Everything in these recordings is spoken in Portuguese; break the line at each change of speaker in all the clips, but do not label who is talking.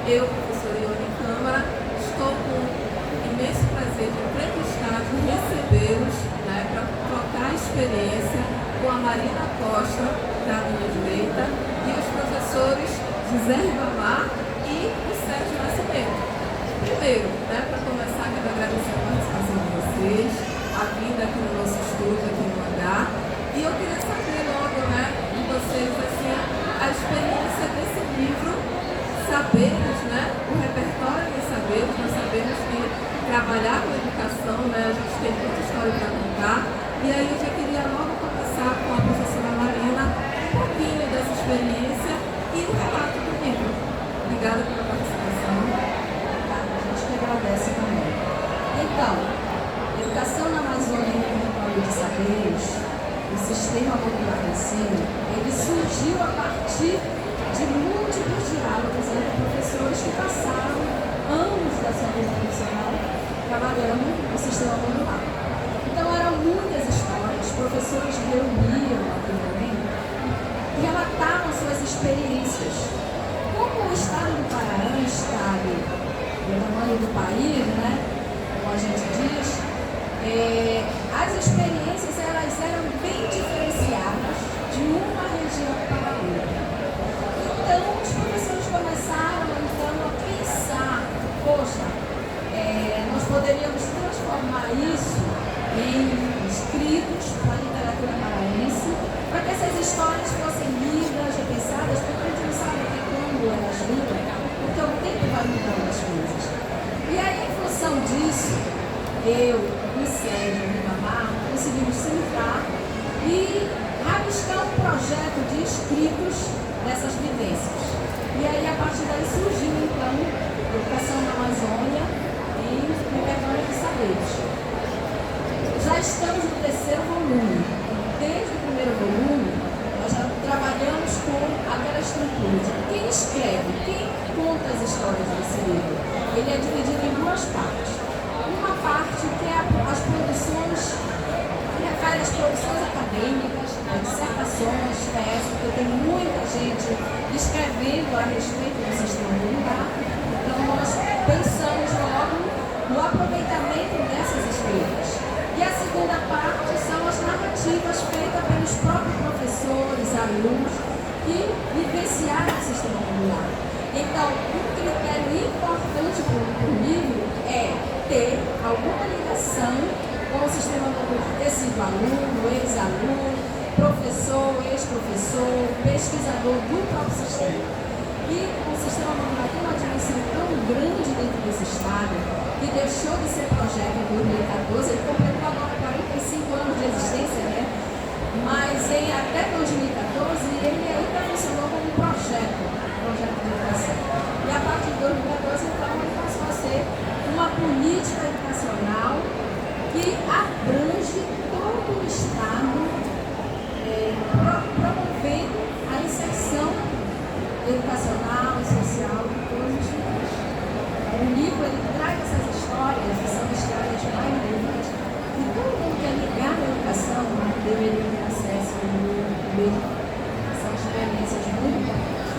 Eu, professora Ione Câmara, estou com o imenso prazer de entrevistar, de recebê-los, né, para trocar experiência com a Marina Costa, da minha direita, e os professores José Ribamar e o Sérgio Nascimento. Primeiro, né, para começar, quero agradecer a participação de vocês, a vinda aqui no nosso estúdio, aqui no Hangar, e eu queria saber logo, né, de vocês, assim, a experiência desse livro, Saberes, né, o repertório de saberes. Nós sabemos que trabalhar com educação, né, a gente tem muita história para contar, e aí eu já queria logo começar com a professora Marina, um pouquinho dessa experiência e o relato do livro. Obrigada pela participação.
A gente que agradece também. Então, Educação na Amazônia e Repertório de Saberes, o sistema modular de ensino, ele surgiu a partir de múltiplos diálogos entre professores que passaram anos da sua vida profissional trabalhando no sistema modular. Então, eram muitas histórias, os professores reuniam anteriormente e relatavam suas experiências. Como o estado do Pará é um estado do tamanho do país, né, como a gente diz, as experiências elas eram bem diferenciadas de uma região para outra. Então, os professores começaram então a pensar, poxa, nós poderíamos transformar isso em escritos para a literatura paraense, para que essas histórias fossem lidas, repensadas, porque a gente não sabe até quando elas lidam, porque o tempo vai mudando as coisas. E aí, em função disso, eu, o Sérgio e o Ribamar conseguimos sentar e rabiscar um projeto de escritos dessas vivências. E aí, a partir daí, surgiu, então, Educação na Amazônia e Repertório de Saberes. Já estamos no terceiro volume. Desde o primeiro volume, nós já trabalhamos com aquela estrutura de quem escreve, quem conta as histórias desse livro. Ele é dividido em duas partes. Uma parte que é as produções, que refere às produções acadêmicas, dissertações, teses, porque tem muita gente escrevendo a respeito do sistema modular. Então, nós pensamos logo no aproveitamento dessas escritas. E a segunda parte são as narrativas feitas pelos próprios professores, alunos, que vivenciaram o sistema modular. Então, um critério importante para o livro é ter alguma ligação com o sistema modular, ter sido aluno, ex-aluno, professor, ex-professor, pesquisador do próprio sistema. E o sistema modular tem uma dimensão tão grande dentro desse estado que deixou de ser projeto em 2014, ele completou agora 45 anos de existência, né? Mas até 2014 ele ainda funcionou como um projeto de educação. E a partir de 2014, então, ele passou a ser uma política educacional que abrange todo o estado, promovendo a inserção educacional e social de todos os níveis. O livro ele traz essas histórias, que são histórias mais relevantes, e todo mundo que é ligado à educação deveria ter acesso ao livro. São experiências muito importantes.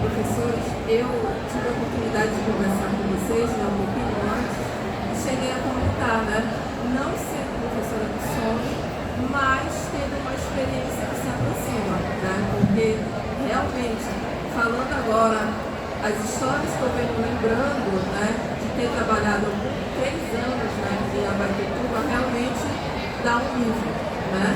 Professores, eu tive a oportunidade de conversar com vocês, né, um pouquinho antes, e cheguei a comentar, né, não sendo professora do som, mas tendo uma experiência que se aproxima, né, porque realmente, falando agora, as histórias que eu venho lembrando, né, de ter trabalhado 3 anos, né, em Abaetetuba, realmente dá um livro, né,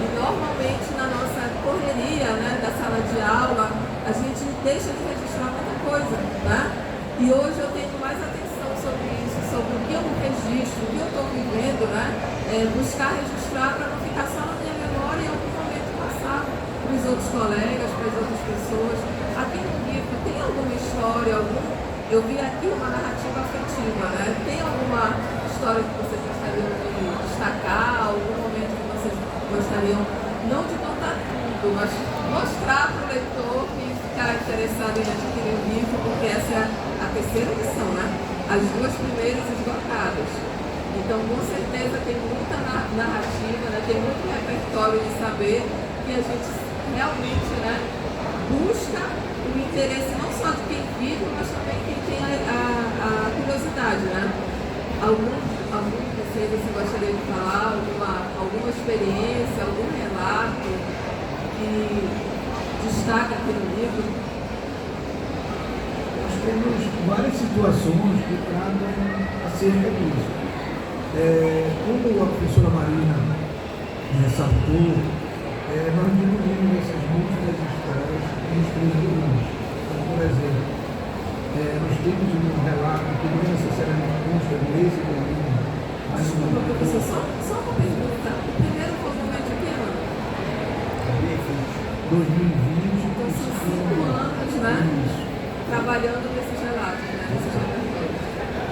e normalmente na nossa correria, né, da sala de aula, a gente deixa de registrar muita coisa, né, e hoje eu tenho mais atenção sobre isso, sobre o que eu registro, o que eu estou vivendo, né, buscar registrar para não ficar só na minha memória e em algum momento passar para os outros colegas, para as outras pessoas. Aqui no livro tem alguma história, eu vi aqui uma narrativa afetiva, né? Tem alguma história que vocês gostariam de destacar, algum momento que vocês gostariam, não de contar tudo, mas mostrar para o leitor que ficar interessado em adquirir o livro, porque essa é a terceira edição, né? As 2 primeiras esgotadas. Então, com certeza, tem muita narrativa, né? Tem muito repertório de saber que a gente realmente, né, busca o interesse não só de quem vive, mas também quem tem a curiosidade, né? Algum de vocês assim, gostaria de falar alguma experiência, algum relato que destaca aqui no livro?
Nós temos várias situações que tratam acerca disso. Como a professora Marina ressaltou, nós dividimos essas múltiplas histórias em 3 volumes. Então, por exemplo, nós temos um relato que não necessariamente consta desse volume, mas
Desculpa, professor, só uma pergunta. O primeiro volume é de que ano?
2020.
Então são 5 anos, né?
Isso.
Trabalhando nesses relatos, né? Nesses repertórios.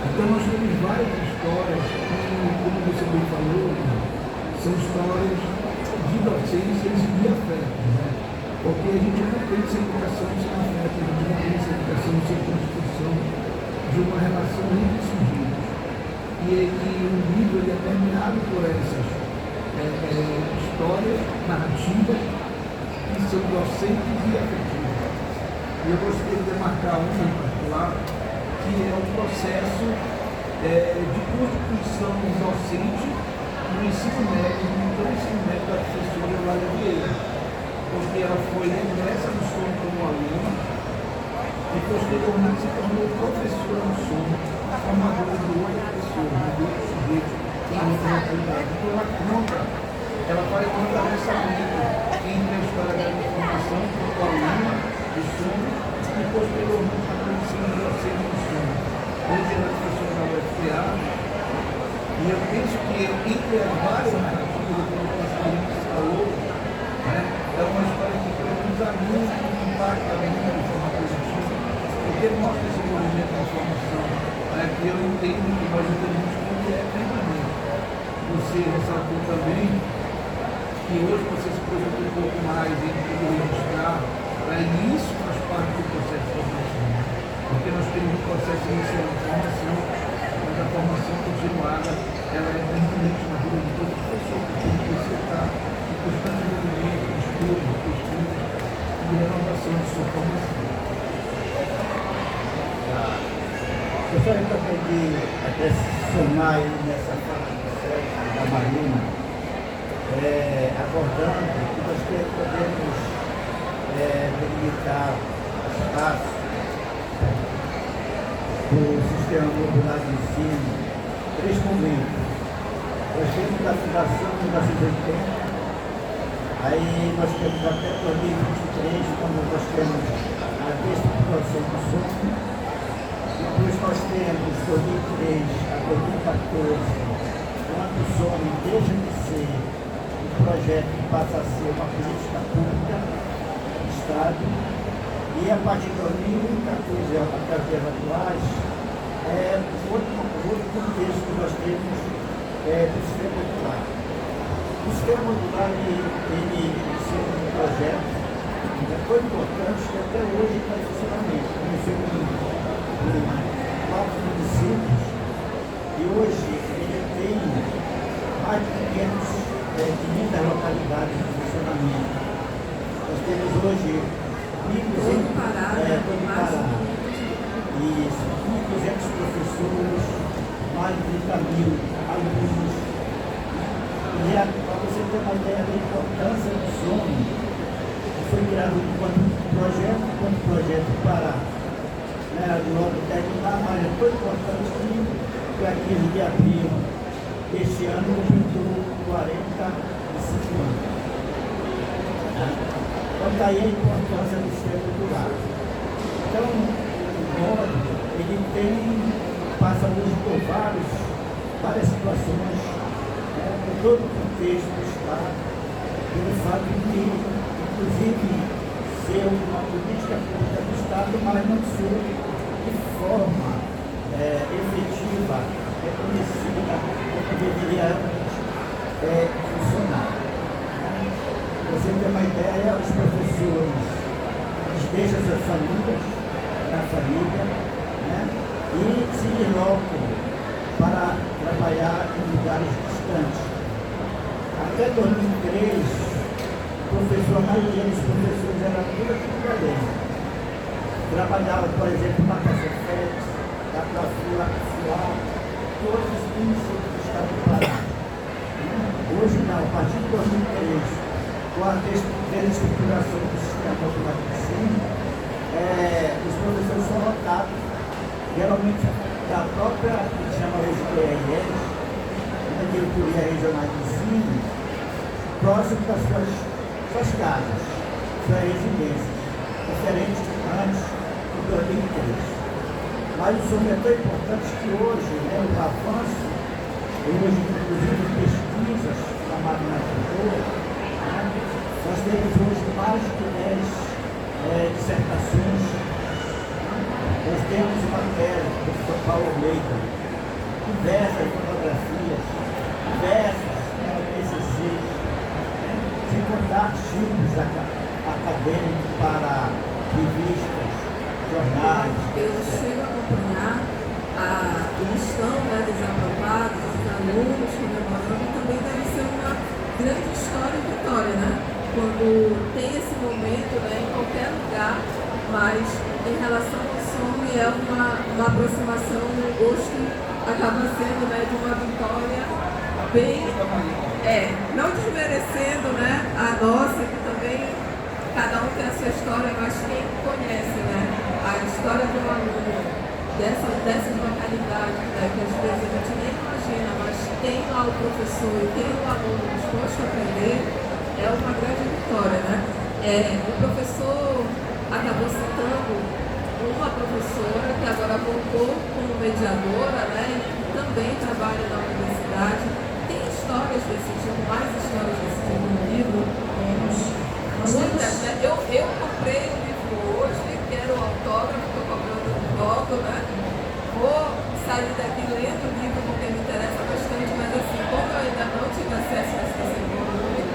Então nós temos várias histórias que, como você bem falou, são histórias de docências e de afeto, né? Porque a gente não pensa em educação sem afeto, a gente não pensa em educação sem construção de uma relação entre sujeitos. E o livro ele é permeado por essas histórias narrativas que são docentes e afetivas. E eu gostaria de demarcar uma em particular, que é o processo de constituição docente no ensino médio, no ensino médio da professora Eulália Vieira, porque ela foi ingressa no sono como aluna e posteriormente se tornou professora no sono, formadora de outras pessoas, de outros sujeitos em outra localidade. Então ela faz um atravessamento entre a história da formação como aluna de sono e posteriormente a condição de docente do sono. Hoje ela é professora da UFPA, e eu penso que entre as várias narrativas que o pastor falou, né, é uma história que produz a luz, que impacta a vida de forma positiva, porque mostra esse movimento de transformação, né, que eu entendo que nós entendemos como é plenamente. Você ressaltou também que hoje você se preocupa um pouco mais em registrar, e isso faz parte do processo de formação, porque nós temos um processo inicial de formação, mas a formação continuada ela é permanente na vida de todo professor, porque você está em constante movimento, estudo, pesquisa e renovação de sua formação.
Gostaria também de adicionar aí nessa fala da Marina, abordando que nós podemos delimitar espaço do sistema modular de ensino, 3 momentos. Nós temos a fundação de 1980, aí nós temos até 2023, quando nós temos a destruturação do sono. Depois nós temos 2003 a 2014, quando o sono deixa de ser um projeto que passa a ser uma política pública do Estado. E a partir de 2014 até os dias atuais, outro contexto que nós temos do sistema modular. O sistema modular, ele ser um projeto tão importante que até hoje está em funcionamento. Começou com 4 municípios e hoje ele tem mais de 500 localidades em funcionamento. Nós temos hoje 1.200 professores, mais de 30.000 alunos. E para você ter uma ideia da importância do sono, foi criado enquanto projeto para logo terminar, mas é tão importante que para 15 de abril deste ano completou 45 anos. Então está aí a importância do sistema modular. Então, o módulo, ele passa hoje por várias situações, por todo o contexto do Estado, pelo fato de, inclusive, ser uma política pública do Estado, mas não ser de forma efetiva, reconhecida, como deveria funcionar. Você tem uma ideia, os professores deixam suas famílias na família, né, e se deslocam para trabalhar em lugares distantes. Até 2003, professor, a maioria dos professores era tudo aqui do Belém. Trabalhava, por exemplo, na Casa Félix, na Fila Oficial, todos os municípios do estado do Pará. Hoje não, a partir de 2003, com a desestruturação do sistema popular de ensino, os professores são lotados, geralmente da própria, que chama hoje de DRS, da Diretoria Regional de Ensino, próximo das suas casas, suas residências, diferentes de antes de 2003. Mas o som é tão importante que hoje, o avanço, hoje, inclusive, pesquisas da Marina Cultura, nós temos hoje mais de 10 dissertações. Nós temos matéria do professor Paulo Almeida, diversas fotografias, diversas TCCs, sem contar artigos acadêmicos para revistas, jornais.
Eu chego a acompanhar a listão dos aprovados, dos alunos comemorando, e também deve ser uma grande história e vitória, né? Quando tem esse momento, em qualquer lugar, mas em relação ao som é uma aproximação, um gosto acaba sendo de uma vitória bem, não desmerecendo a nossa, que também cada um tem a sua história, mas quem conhece a história de um aluno dessas localidades, que às vezes a gente nem imagina, mas tem lá o professor e tem o aluno disposto a aprender, é uma grande vitória, o professor acabou citando uma professora que agora voltou como mediadora, e também trabalha na universidade. Tem histórias desse tipo, mais histórias desse tipo no livro? Muitas, Eu comprei o livro hoje, quero o autógrafo, estou comprando logo, Vou sair daqui lendo o livro porque me interessa bastante, mas assim, como eu ainda não tive acesso a esse segundo volume,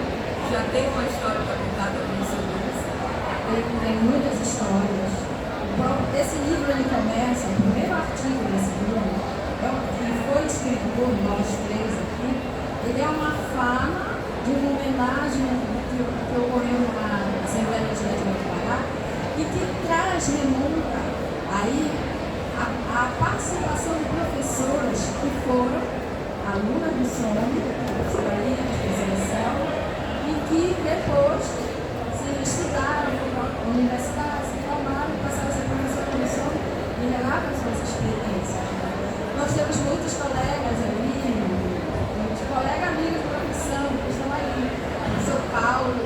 já tem uma história para contar também sobre isso.
Tem muitas histórias. Esse livro ele começa, o primeiro artigo desse livro, que foi escrito por nós três aqui, ele é uma fala de uma homenagem que ocorreu na Assembleia Legislativa do Pará e que traz, remonta aí a participação de professoras que foram alunas do SOM, professoria de seleção, e que depois se estudaram na universidade, se formaram, passaram a ser professora do SOM e relataram as suas experiências. Nós temos muitos colegas ali, muitos colegas amigos de profissão que estão aí. O São Paulo,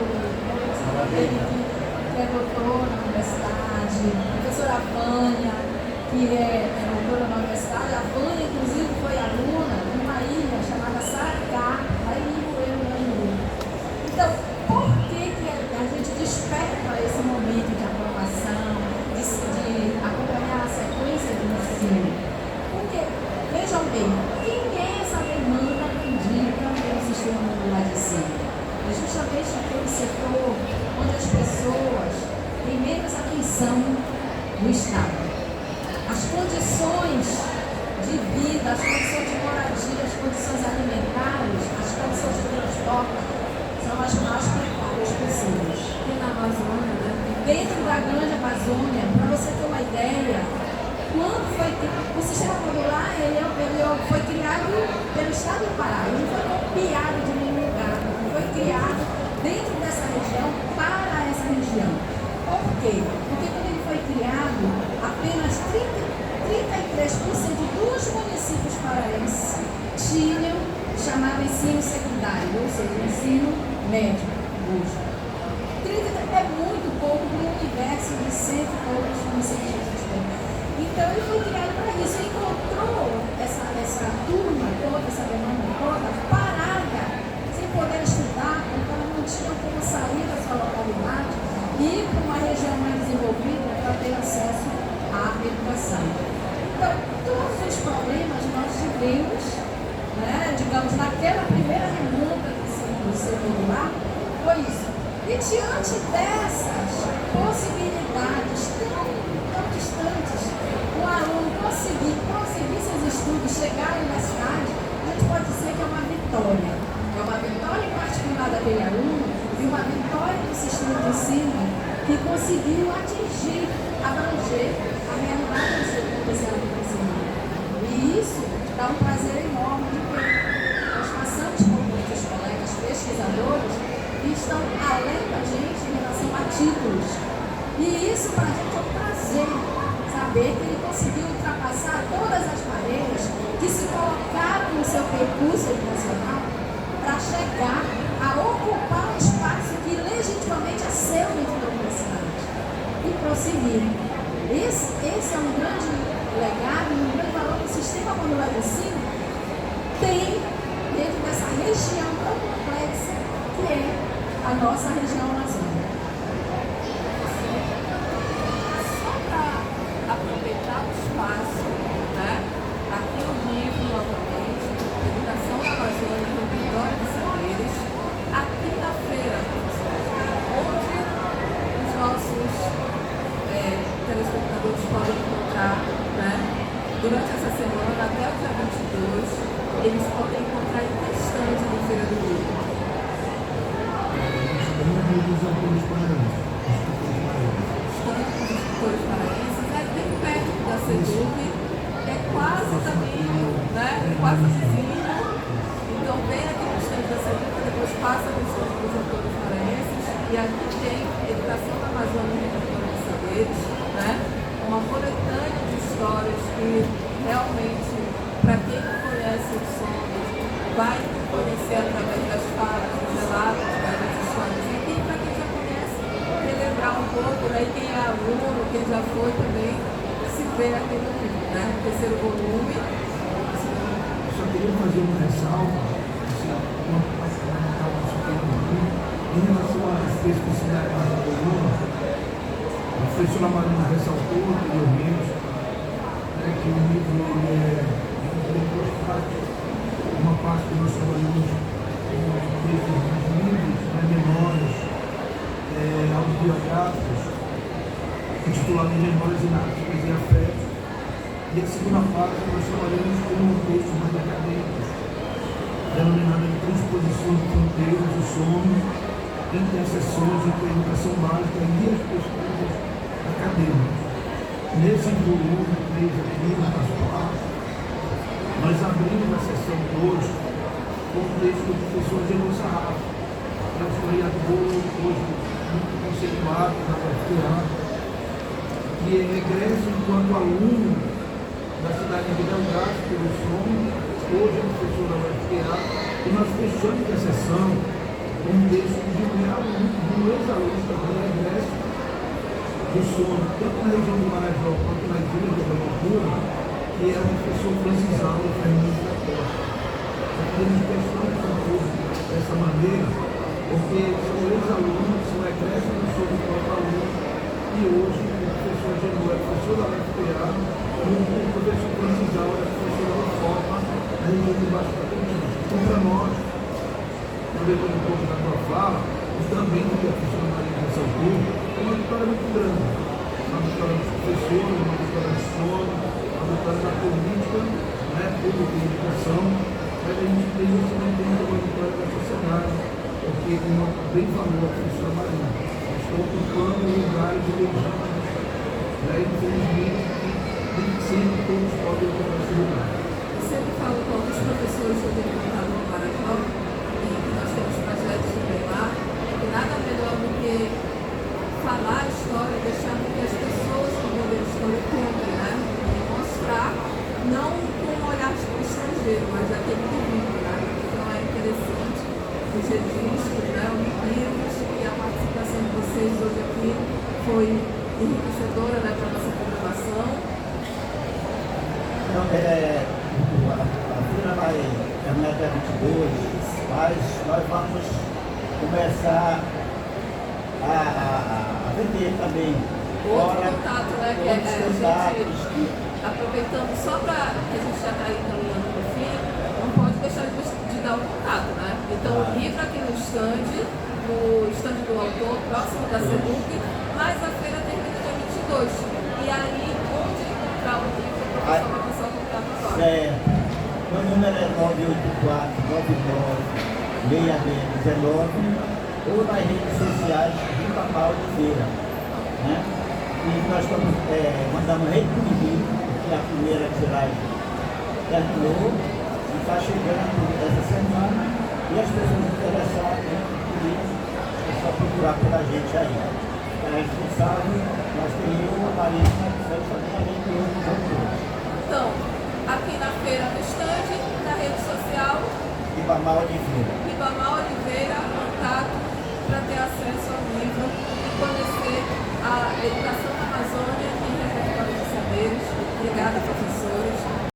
que é doutor na universidade, a professora Vânia, que é doutora na universidade. A Vânia, inclusive, foi aluna de uma ilha chamada Saracá, aí em Rio. Então, por que a gente desperta esse momento de aprovação, de acompanhar a sequência do ensino? Porque, vejam bem, quem é essa demanda pedida pelo sistema modular de ensino? É justamente aquele setor onde as pessoas têm menos atenção do Estado. As condições de vida, as condições de moradia, as condições alimentares, as condições de transporte são as mais precárias possíveis.
E na Amazônia,
Dentro da grande Amazônia, para você ter uma ideia, quando foi o sistema modular, ele foi criado pelo Estado do Pará, ele não foi copiado de nenhum lugar, ele foi criado dentro dessa região para essa região. Por quê? Porque quando ele foi criado, apenas 33% dos municípios paraenses tinham o chamado ensino secundário, ou seja, ensino médio. Hoje. 30 é muito pouco para um universo de 100 e poucos municípios que a gente tem. Então ele foi criado para isso, encontrou essa turma toda, essa demanda toda, parada, sem poder estudar, porque ela não tinha como sair da sua localidade e ir para uma região mais desenvolvida para ter acesso à educação. Então, todos os problemas nós tivemos, digamos, naquela primeira remonta do seu modular, foi isso. E diante dessas possibilidades tão distantes, o aluno conseguir prosseguir seus estudos, chegar à universidade, a gente pode dizer que é uma vitória. É uma vitória em particular daquele aluno e uma vitória que conseguiu atingir, abranger a realidade do seu potencial profissional. E isso dá um prazer enorme de ver. Nós passamos por muitos colegas pesquisadores que estão além da gente em relação a títulos. E isso para a gente é um prazer, saber que ele conseguiu ultrapassar todas as barreiras que se colocaram no seu percurso educacional para chegar a ocupar um espaço que legitimamente é seu dentro da universidade e prosseguir. Esse é um grande legado, um grande valor que o sistema modular de ensino tem dentro dessa região tão complexa que é a nossa região amazônica.
Só para aproveitar o espaço, né? Aqui o livro, novamente, Educação na Amazônia, no Território de Saberes, a quinta-feira, onde os nossos telespectadores podem encontrar, né? Durante essa semana, até o dia 22, eles podem encontrar em estande do Feira do Livro. Estande dos escritores paraenses, é bem perto da SEDUC, é quase caminho, né? Quase vizinho. Então vem aqui no estande da SEDUC, depois passa no estande dos autores paraenses, e aqui tem Educação na Amazônia no Território de Saberes, né? Uma coletânea de histórias que realmente, para quem não conhece o sonho, vai conhecer através das falas, dos relatos, das histórias. E para quem já conhece, relembrar um pouco, né? E quem é aluno, quem já foi também, se vê aqui no livro, né? O terceiro volume.
Eu só queria fazer uma ressalva, em relação à especificidade da coluna. A professora Marina ressaltou anteriormente, né, que o livro tem duas partes. Uma parte que nós trabalhamos com textos mais livres, mais menores, autobiográficos, intitulados Memórias Ináticas e Afetos. E a segunda parte nós trabalhamos com textos mais acadêmicos, denominada de transposição de fronteiras do sono, interseções entre a educação básica e as pesquisas acadêmicas. Nesse volume 3 aqui, no Pascoal, nós abrimos a sessão 2 com o texto do professor Genô Sarrafo, que é um historiador hoje muito conceituado na UFPA, que é egresso enquanto aluno da cidade de Belgrado, pelo sono, hoje é professor da UFPA, e nós fechamos a sessão com um texto de um ex-aluno também, egresso do sono, tanto na região do Marajó quanto na ilha de Agricultura, que é o professor Francis Alves Fernandes da Costa. Nós temos questões dessa maneira, porque são ex-alunos, são egressos do sono do próprio aluno, e hoje o professor Genô é professor da UFPA, e o professor Francis Alves é professor da UFOPA, na região de Baixo da Campina. Então, para nós, depois um pouco da tua fala, e também do que a professora Maria ressaltou, é uma vitória muito grande. Uma vitória dos professores, uma vitória de sono, uma vitória da política, né, pública e educação, mas a gente tem isso também uma vitória da sociedade, porque, como bem falou a professora Maria, estão ocupando lugares de legítimos, né, infelizmente, nem sempre todos podem ocupar esse lugar.
Eu sempre falo com alguns professores que eu tenho contado no Marajó, nós temos projetos também lá, que nada melhor do que falar a história, deixar com que as pessoas que vão ver a história comprem, né? E mostrar, não com um olhar estrangeiro, mas daquele que vive, né? Então é interessante os registros, né? Os livros, e a participação de vocês hoje aqui foi enriquecedora, né, para a nossa programação.
Então, a Fina vai terminar até 22, mas nós vamos começar a vender também.
Outro contato, né, que
outros
a
contatos
gente, aproveitando só para que a gente já está encaminhando para o fim, não pode deixar de dar o contato, né? Então, o livro aqui no estande do autor, próximo da SEDUC, mas a feira termina dia 22. E aí, onde encontrar o livro, o professor vai passar o contato agora.
Meu número é 984-99-6619 ou nas redes sociais de Papai Oliveira. né? E nós estamos mandando reimprimir, que é a primeira tiragem terminou, e está chegando essa semana, e as pessoas interessadas em adquirir, é só procurar pela gente aí. A responsável, nós temos uma Marina, que vai fazer a gente e outros autores.
Então, aqui na feira no estande, na rede social,
Ribamar Oliveira.
Ribamar Oliveira, contato para ter acesso ao livro e conhecer a educação na Amazônia e repertório de saberes. Obrigada, professores.